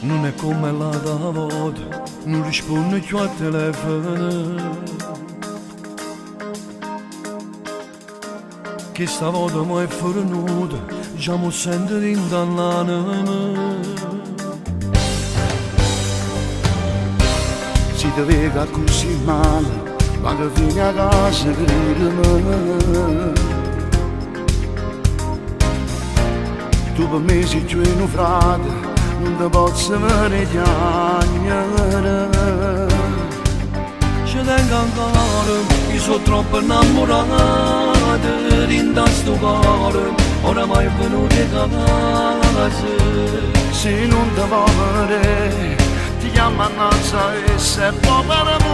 Non è come l'altra volta, non risponde più al telefono. Che stavolta mi è fornuta, già mi sento in dall'anima. Si ti vega così male, quando vieni a casa credimi. Tu per me sei giù in un frate, non ti posso meridiare. Ci tengo ancora, io sono troppo innamorato di sto cuore, oramai è venuto a casa. Se non ti vuoi vedere, ti chiamo a nazza e se può per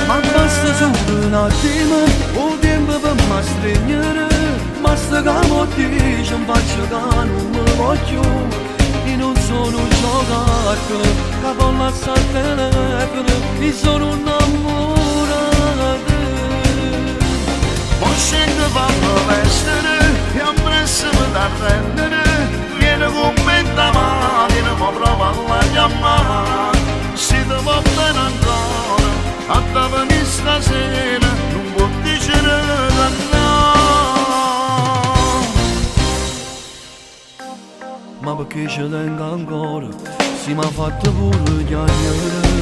Ma basta solo un attimo, un tempo per mi stringere. Basta che mi dici, mi faccio che non mi voglio. Io non sono un giocattolo, che voglio lasciare il telefono. Io sono innamorato. non scendo fanno vestere, e ambressimo da rendere. Vieni con me da mattina, ma prova a chiamare. Se ti va bene ancora, a te venire stasera, non può dire che no. Ma perché ci tengo ancora, si mi ha fatto pure chiacchiere.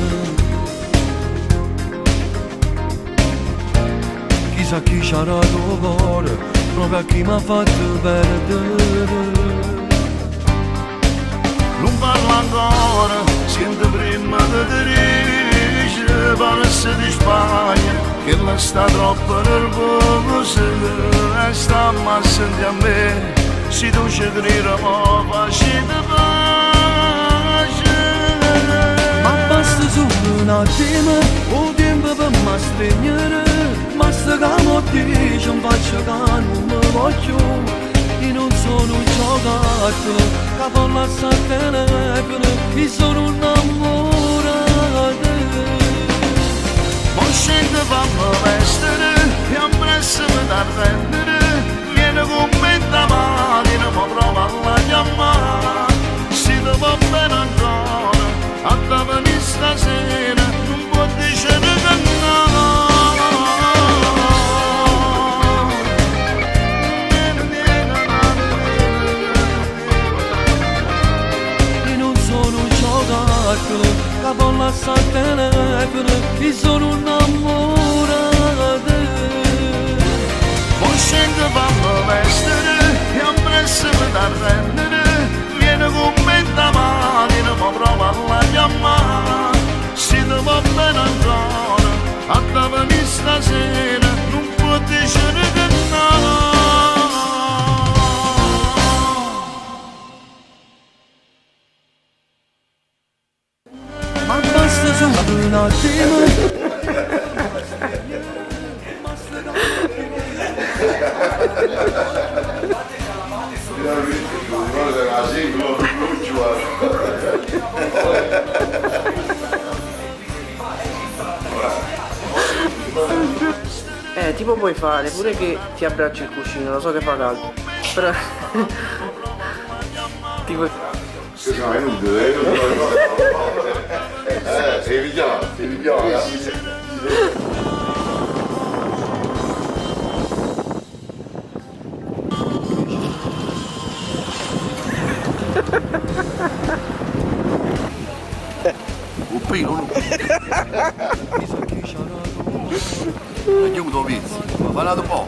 Chissà chi ci ha dato il cuore, proprio a chi mi ha fatto perdere. Non parlo ancora, sento prima di dirigere, paresse di Spagna, che la sta troppo nervosa, e sta a sentire a me, se tu ci crediamo facete pace. Ma basta solo un attimo, un tempo per mi stringere. Basta che mi dici, mi faccio che non mi voglio. Io non sono un giocattolo, che voglio lasciare il telefono. Io sono innamorato. Non scende fanno vestere, e ambressimo da rendere. Vieni con me da mattina, ma prova a chiamare. Se ti va bene ancora, a te venire stasera, non può dire che no. Io non sono un giocattolo, che voglio lasciare il telefono. Io sono innamorato. Non scende fanno vestere, e ambressimo da rendere. Vieni con me da mattina, ma prova a chiamare. Se ti va bene ancora, a te venire stasera, non può dire che no. Ma basta solo un attimo. Tipo puoi fare pure che ti abbracci il cuscino, lo so che fa caldo, però tipo No, è inutile, evitiamo. Un pino, no? Aiuto, pizza, ma parlato un po'.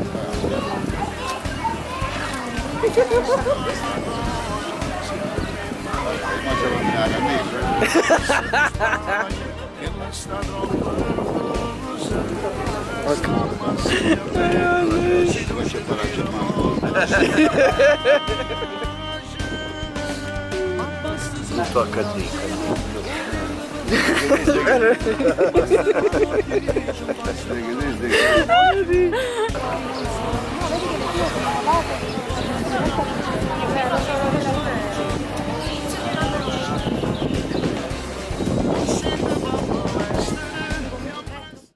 Tutto HD.